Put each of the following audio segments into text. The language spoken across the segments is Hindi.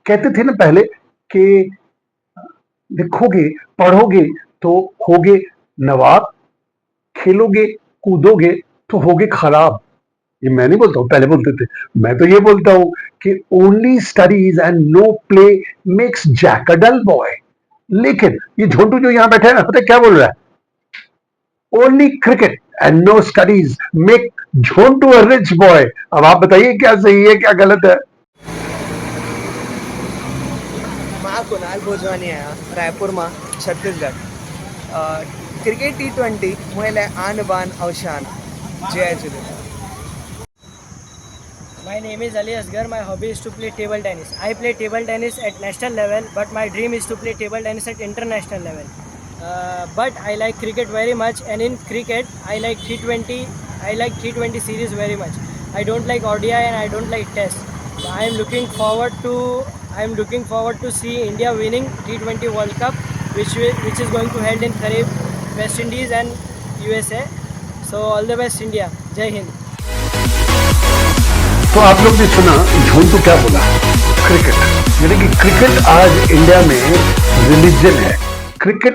कहते थे ना पहले कि लिखोगे पढ़ोगे तो होगे नवाब, खेलोगे कूदोगे तो होगे खराब। ये मैं नहीं बोलता हूँ, पहले बोलते थे। मैं तो ये बोलता हूँ कि only studies and no play makes Jack a dull boy. लेकिन ये झोंटू जो यहाँ बैठे है ना, पता है क्या बोल रहा है? Only cricket and no studies make Jhontu a rich boy. अब आप बताइए क्या सही है क्या गलत है? मां कुणाल भोजवानी आया रायपुर मां छत्तीसगढ़। क्रिकेट T20 मुझे आन बान अवशान। जय Jhulelal. My name is Ali Asgar. My hobby is to play table tennis. I play table tennis at national level, but my dream is to play table tennis at international level. But I like cricket very much, and in cricket, I like T20. I like T20 series very much. I don't like ODI and I don't like Test. I am looking forward to see India winning T20 World Cup, which is going to held in Kharif, West Indies and USA. So all the best, India. Jai Hind. तो आप लोग ने सुना झोंटू क्या बोला? क्रिकेट, यानी कि क्रिकेट आज इंडिया में रिलीजन है। क्रिकेट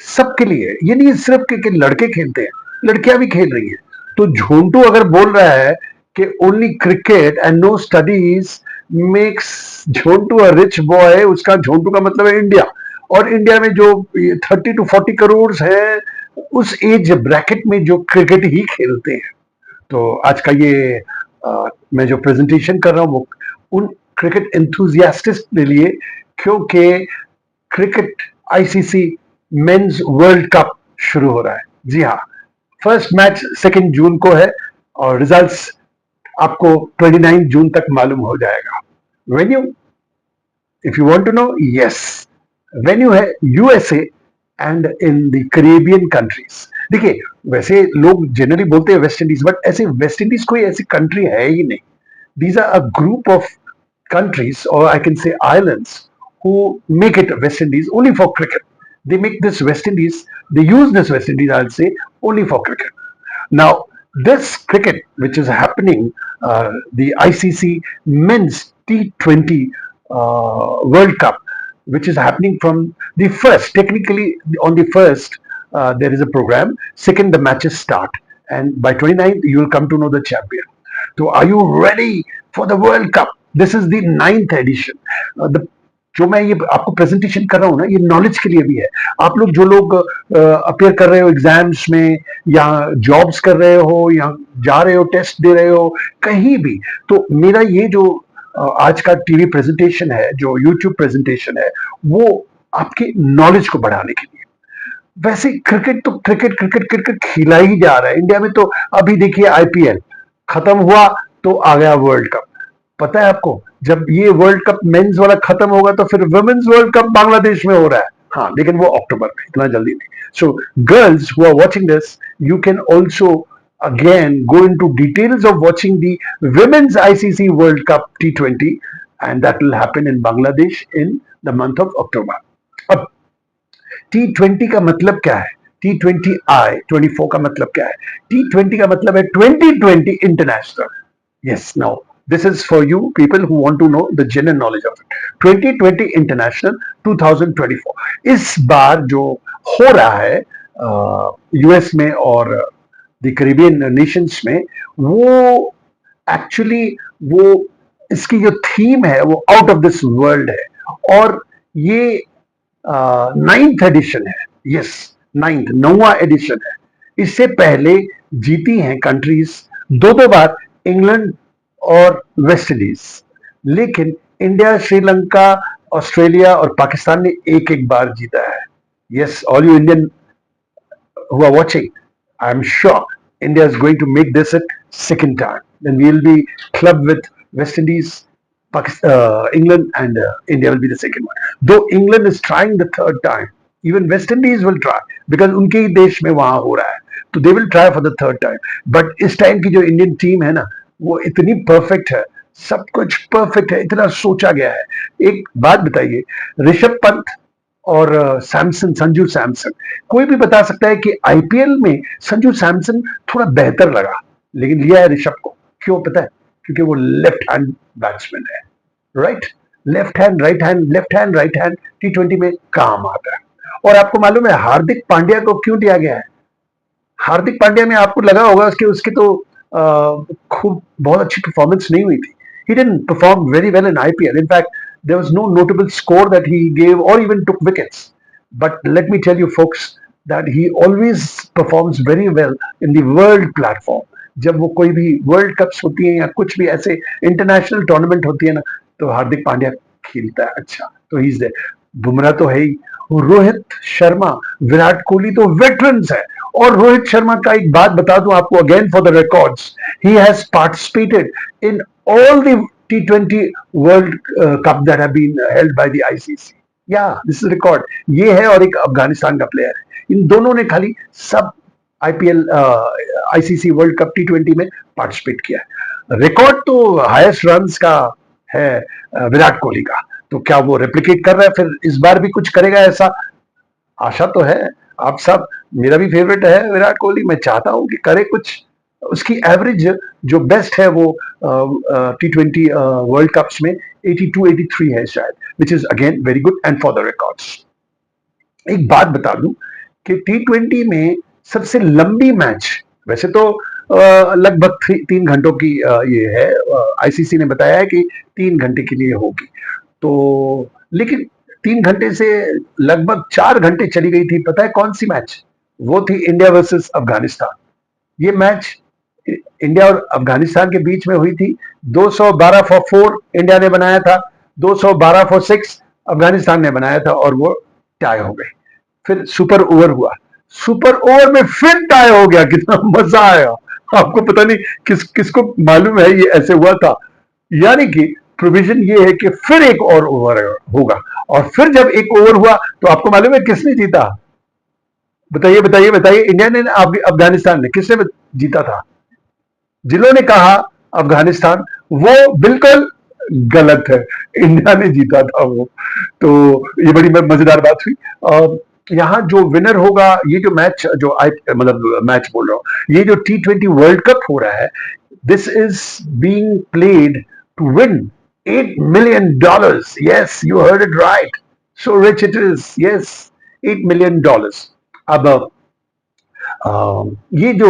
सबके लिए, ये नहीं सिर्फ कि लड़के खेलते हैं, लड़कियां भी खेल रही हैं। तो झोंटू अगर बोल रहा है कि only cricket and no studies makes Jhontu a rich boy, उसका झोंटू का मतलब है इंडिया। और इंडिया में जो 30 to 40 करोड़ है, उस एज ब्रैकेट में जो क्रिकेट ही खेलते हैं। तो आज का ये मैं जो प्रेजेंटेशन कर रहा हूँ वो उन क्रिकेट एंथुजियास्टिस्ट के लिए, क्योंकि cricket ICC men's world cup शुरू हो रहा है। जी हाँ, फर्स्ट मैच 2 जून को है और रिजल्ट्स आपको 29 जून तक मालूम हो जाएगा। Venue, if you want to know, yes, venue है USA and in the Caribbean countries. देखिए, वैसे लोग जनरली बोलते हैं वेस्ट इंडीज, बट ऐसे वेस्ट इंडीज कोई ऐसी कंट्री है ही नहीं। These are a group of countries, or I can say islands, who make it West Indies only for cricket. They make this West Indies, they use this West Indies, I'll say, only for cricket. Now, this cricket, which is happening, the ICC Men's T20 World Cup, which is happening from the first, technically on the first, there is a program. Second, the matches start. And by 29th, you will come to know the champion. So, are you ready for the World Cup? This is the 9th edition. The जो मैं ये आपको प्रेजेंटेशन कर रहा हूँ ना, ये नॉलेज के लिए भी है। आप लोग जो लोग अपियर कर रहे हो एग्जाम्स में, या जॉब्स कर रहे हो, या जा रहे हो टेस्ट दे रहे हो, कहीं भी, तो मेरा ये जो आज का टीवी प्रेजेंटेशन है, जो यूट्यूब प्रेजेंटेशन है, वो आपके नॉलेज को बढ़ाने के लिए। वैसे क्रिकेट तो क्रिकेट क्रिकेट क्रिकेट खेला ही जा रहा है इंडिया में। तो अभी देखिए आईपीएल खत्म हुआ तो आ गया वर्ल्ड कप। पता है आपको, जब ये वर्ल्ड कप मेंस वाला खत्म होगा तो फिर वुमेन्स वर्ल्ड कप बांग्लादेश में हो रहा है। हाँ, लेकिन वो अक्टूबर में, इतना जल्दी नहीं। So girls who are watching this, you can also again go into details of watching the women's ICC World Cup T20, and that will happen in Bangladesh in the month of October. अब T20 का मतलब क्या है? T20I 24 का मतलब क्या है? T20 का मतलब है 2020 international. Yes, now this is for you people who want to know the general knowledge of it. 2020 International 2024 इस बार जो हो रहा है यूएस में और द कैरिबियन नेशंस में, वो एक्चुअली वो इसकी जो थीम है वो आउट ऑफ दिस वर्ल्ड है। और ये 9th एडिशन है। यस, 9वां एडिशन है। इससे पहले जीती हैं कंट्रीज दो बार, इंग्लैंड और वेस्ट इंडीज। लेकिन इंडिया, श्रीलंका, ऑस्ट्रेलिया और पाकिस्तान ने एक एक बार जीता है। Yes, all you Indian who are watching, I am sure India is going to make this a second time. Then we will be clubbed with West Indies, Pakistan, England, and India will be the second one. Though England is trying the third time, even West Indies will try because उनके ही देश में वहां हो रहा है, तो they will try for the third time. But इस टाइम की जो इंडियन टीम है ना, वो इतनी परफेक्ट है, सब कुछ परफेक्ट है, इतना सोचा गया है। एक बात बताइए, ऋषभ पंत और सैमसन, संजू सैमसन, कोई भी बता सकता है कि आईपीएल में संजू सैमसन थोड़ा बेहतर लगा, लेकिन लिया है ऋषभ को। क्यों पता है? क्योंकि वो लेफ्ट हैंड बैट्समैन है, right? Left hand right hand, left hand right hand T20 में काम आता है। और आपको मालूम है हार्दिक पांड्या को क्यों दिया गया है? हार्दिक पांड्या में आपको लगा होगा कि उसकी तो खूब बहुत अच्छी परफॉर्मेंस नहीं हुई थी। He didn't perform very well in IPL. In fact, there was no notable score that he gave or even took wickets. But let me tell you, folks, that he always performs very well in the world platform. जब वो कोई भी वर्ल्ड कप्स होती हैं या कुछ भी ऐसे इंटरनेशनल टूर्नामेंट होती है ना, तो हार्दिक पांड्या खेलता है अच्छा, तो ही इज देयर। बुमराह तो है ही, रोहित शर्मा, विराट कोहली तो वेटरन्स है। और रोहित शर्मा का एक बात बता दूं आपको, again for the records, he has participated in all the T20 World Cup that have been held by the ICC. Yeah, this is record. ये है और एक अफगानिस्तान का प्लेयर है। इन दोनों ने खाली सब IPL ICC world cup T20 में पार्टिसिपेट किया है। रिकॉर्ड तो हाईएस्ट रन्स का है विराट कोहली का। तो क्या वो रेप्लिकेट कर रहा है, फिर इस बार भी कुछ करेगा ऐसा? आशा तो है। आप सब, मेरा भी फेवरेट है विराट कोहली, मैं चाहता हूं कि करे कुछ। उसकी एवरेज जो बेस्ट है वो T20 वर्ल्ड कप्स में 82-83 है शायद, which is again very good and for the records. एक बात बता दूं कि T20 में सबसे लंबी मैच, वैसे तो लगभग 3 घंटों की ये है, आईसीसी ने बताया है कि 3 घंटे के लिए होगी, तो लेकिन 3 घंटे से लगभग 4 घंटे चली गई थी। पता है कौन सी मैच? वो थी इंडिया वर्सेस अफगानिस्तान। ये मैच इंडिया और अफगानिस्तान के बीच में हुई थी। 212 फॉर 4 इंडिया ने बनाया था, 212 फॉर 6 अफगानिस्तान ने बनाया था, और वो टाई हो गई। फिर सुपर ओवर हुआ, सुपर ओवर में फिर टाई हो गया। कितना मजा आया! आपको पता नहीं किसको मालूम है ये ऐसे हुआ था। यानी कि प्रोविजन ये है कि फिर एक और ओवर होगा, और फिर जब एक ओवर हुआ तो आपको मालूम है किसने जीता? बताइए बताइए बताइए। इंडिया ने, अफगानिस्तान ने? किसने जीता था? जिन्होंने कहा अफगानिस्तान, वो बिल्कुल गलत है, इंडिया ने जीता था वो। तो ये बड़ी मजेदार बात हुई। और यहाँ जो विनर होगा, ये जो मैच, जो मतलब मैच बोल रहा हूं, ये जो T20 वर्ल्ड कप हो रहा है, this is being played to win $8 million. Yes, you heard it right. So rich it is. Yes, $8 million. अब ये जो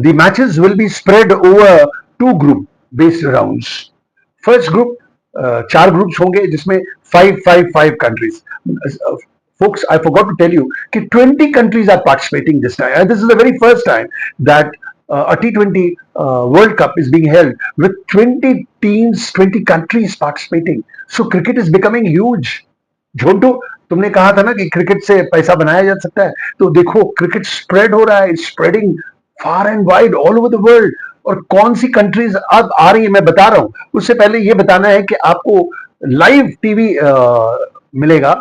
the matches will be spread over 2 group based rounds. First group, 4 groups होंगे जिसमें 5 countries. Folks, I forgot to tell you कि 20 countries are participating this time, and this is the very first time that a T20 World Cup is being held with 20 teams, 20 countries participating. So cricket is becoming huge. झोंटू, तुमने कहा था ना कि क्रिकेट से पैसा बनाया जा सकता है, तो देखो क्रिकेट स्प्रेड हो रहा है, spreading far and wide all over the world. और कौन सी कंट्रीज अब आ रही है मैं बता रहा हूं। उससे पहले ये बताना है कि आपको लाइव टीवी मिलेगा,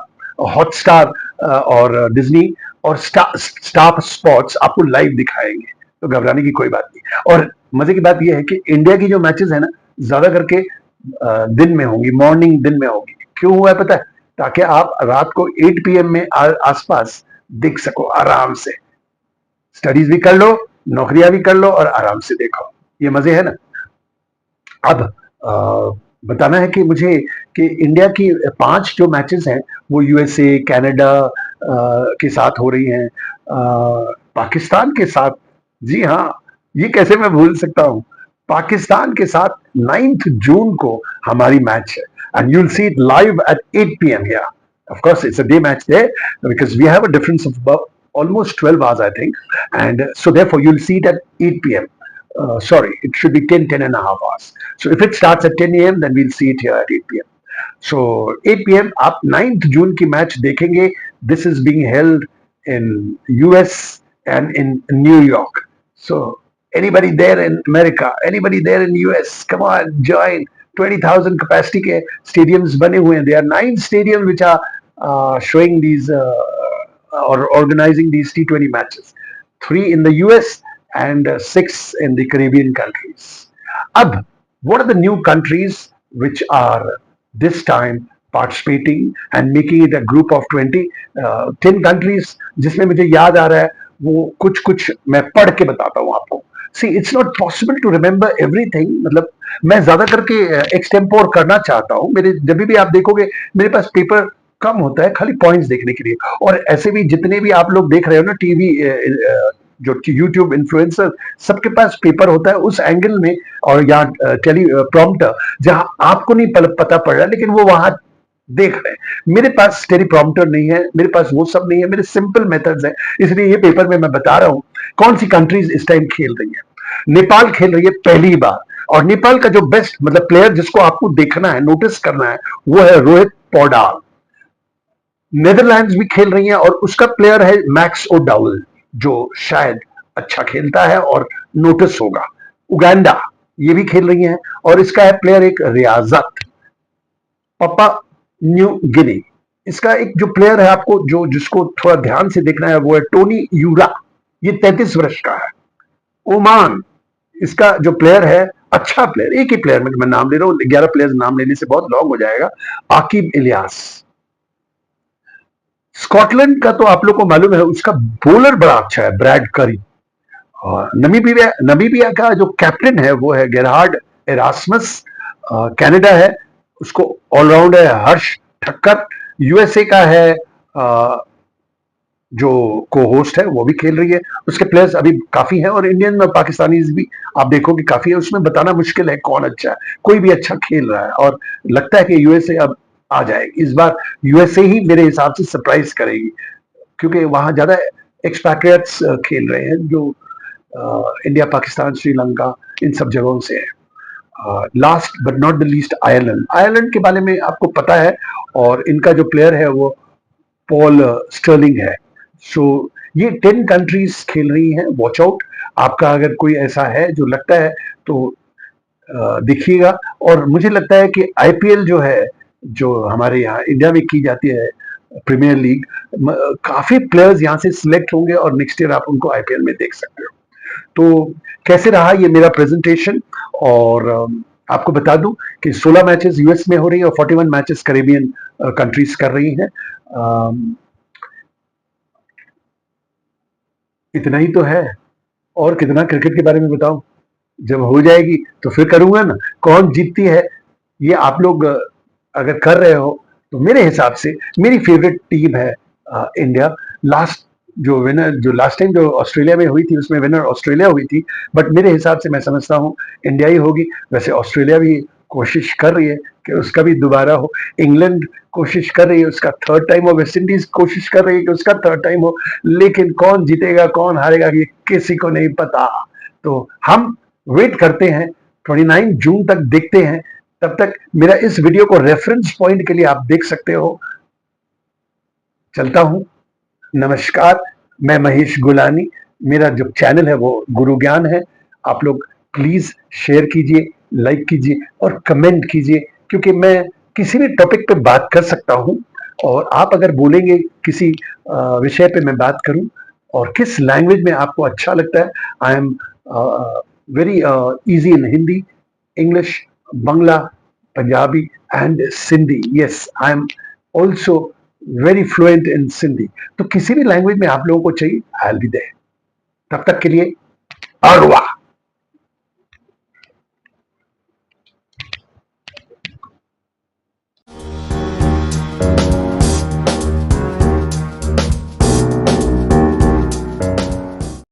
हॉटस्टार और डिज्नी और स्टार स्पोर्ट्स आपको लाइव दिखाएंगे, तो घबराने की कोई बात नहीं। और मजे की बात यह है कि इंडिया की जो मैचेस है ना, ज्यादा करके दिन में होंगी, मॉर्निंग दिन में होगी। क्यों हुआ है पता है? ताकि आप रात को 8 PM में आसपास देख सको आराम से। स्टडीज भी कर लो, नौकरियां भी कर लो, और आराम से देखो। ये मजे है ना। अब बताना है कि मुझे कि इंडिया की 5 जो मैचेस हैं वो USA, कनाडा के साथ हो रही हैं, पाकिस्तान के साथ। जी हाँ, ये कैसे मैं भूल सकता हूँ। पाकिस्तान के साथ 9 जून को हमारी मैच है, and you'll see it live at 8 PM here. Of course, it's a day match there because we have a difference of about almost 12 hours, I think, and so therefore you'll see it at 8 PM. Sorry, it should be 10 and a half hours. So if it starts at 10 AM, then we'll see it here at 8 PM. So 8 PM, आप 9 जून की मैच देखेंगे। This is being held in US and in New York. So anybody there in America, anybody there in US, come on, join. 20,000 capacity के stadiums बने हुए हैं. There are 9 stadiums which are showing these or organizing these T20 matches. 3 in the US and 6 in the Caribbean countries. Ab, what are the new countries which are this time participating and making it a group of 20? 10 countries जिसमें मुझे याद आ रहा है, वो कुछ मैं पढ़ के बताता हूँ आपको। See it's not possible to remember everything, मतलब मैं ज्यादा करके एक्सटेम्पोर करना चाहता हूँ। मेरे जब भी आप देखोगे मेरे पास पेपर कम होता है खाली पॉइंट्स देखने के लिए। और ऐसे भी जितने भी आप लोग देख रहे हो ना टीवी, जो यूट्यूब इन्फ्लुएंसर, सबके पास पेपर होता है उस एंगल में, और यहाँ टेली प्रॉम्प्टर जहां आपको नहीं पता पड़ रहा लेकिन वो वहां देख रहे हैं। मेरे पास टेली प्रॉम्प्टर नहीं है, मेरे पास वो सब नहीं है, मेरे सिंपल मेथड्स हैं। इसलिए ये पेपर में मैं बता रहा हूं कौन सी कंट्रीज इस टाइम खेल रही है। नेपाल खेल रही है पहली बार, और नेपाल का जो बेस्ट मतलब प्लेयर जिसको आपको देखना है, नोटिस करना है, वो है रोहित पौडाल। नेदरलैंड्स भी खेल रही है और उसका प्लेयर है मैक्स ओडाउल, जो शायद अच्छा खेलता है और नोटिस होगा। उगांडा ये भी खेल रही है और इसका है प्लेयर एक रियाजत। पापा न्यू गिनी, इसका एक जो प्लेयर है आपको जो जिसको थोड़ा ध्यान से देखना है वो है टोनी यूरा, ये 33 वर्ष का है। ओमान, इसका जो प्लेयर है, अच्छा प्लेयर, एक ही प्लेयर में मैं नाम ले रहा हूं, 11 प्लेयर नाम लेने से बहुत लॉन्ग हो जाएगा, आकिब इलियास। स्कॉटलैंड का तो आप लोग को मालूम है उसका बॉलर बड़ा अच्छा है, ब्रैड करी। और नमीबिया का जो कैप्टन है वो है गेरहार्ड एरास्मस। कनाडा है, उसको ऑलराउंडर है हर्ष ठक्कर। यूएसए का है जो को होस्ट है वो भी खेल रही है, उसके प्लेयर्स अभी काफी हैं, और इंडियन और पाकिस्तानी भी आप देखोगे काफी है। उसमें बताना मुश्किल है कौन अच्छा है, कोई भी अच्छा खेल रहा है, और लगता है कि यूएसए अब आ जाएगी इस बार। यूएसए ही मेरे हिसाब से सरप्राइज करेगी, क्योंकि वहां ज्यादा एक्सपैट्रियट्स खेल रहे हैं जो इंडिया, पाकिस्तान, श्रीलंका, इन सब जगहों से है। Last but not the least Ireland. Ireland के बारे में आपको पता है, और इनका जो प्लेयर है वो पॉल स्टर्लिंग है। सो ये 10 कंट्रीज खेल रही हैं। वॉच आउट, आपका अगर कोई ऐसा है जो लगता है तो देखिएगा। और मुझे लगता है कि आईपीएल जो है, जो हमारे यहाँ इंडिया में की जाती है, प्रीमियर लीग, काफी प्लेयर्स यहाँ से सिलेक्ट होंगे और नेक्स्ट ईयर आप उनको आईपीएल में देख सकते हो। तो कैसे रहा ये मेरा प्रेजेंटेशन, और आपको बता दूं कि 16 मैचेस यूएस में हो रही है और 41 मैचेस कैरेबियन कंट्रीज कर रही हैं। इतना ही तो है, और कितना क्रिकेट के बारे में बताऊं, जब हो जाएगी तो फिर करूंगा ना। कौन जीतती है ये आप लोग अगर कर रहे हो तो मेरे हिसाब से मेरी फेवरेट टीम है इंडिया। लास्ट जो विनर, जो लास्ट टाइम जो ऑस्ट्रेलिया में हुई थी उसमें विनर ऑस्ट्रेलिया हुई थी, बट मेरे हिसाब से मैं समझता हूँ इंडिया ही होगी। वैसे ऑस्ट्रेलिया भी कोशिश कर रही है कि उसका भी दोबारा हो, इंग्लैंड कोशिश कर रही है उसका थर्ड टाइम हो, वेस्ट इंडीज कोशिश कर रही है कि उसका थर्ड टाइम हो, लेकिन कौन जीतेगा कौन हारेगा ये किसी को नहीं पता। तो हम वेट करते हैं, 29 जून तक देखते हैं। तब तक मेरा इस वीडियो को रेफरेंस पॉइंट के लिए आप देख सकते हो। चलता हूं, नमस्कार। मैं महेश गुलानी, मेरा जो चैनल है वो गुरु ज्ञान है। आप लोग प्लीज शेयर कीजिए, लाइक कीजिए और कमेंट कीजिए, क्योंकि मैं किसी भी टॉपिक पे बात कर सकता हूं, और आप अगर बोलेंगे किसी विषय पे मैं बात करूं, और किस लैंग्वेज में आपको अच्छा लगता है। I am very easy in Hindi, English, Bangla, Punjabi and Sindhi. Yes, I am also very fluent in Sindhi. तो किसी भी लैंग्वेज में आप लोगों को चाहिए, आई विल बी देयर। तब तक के लिए अरवा।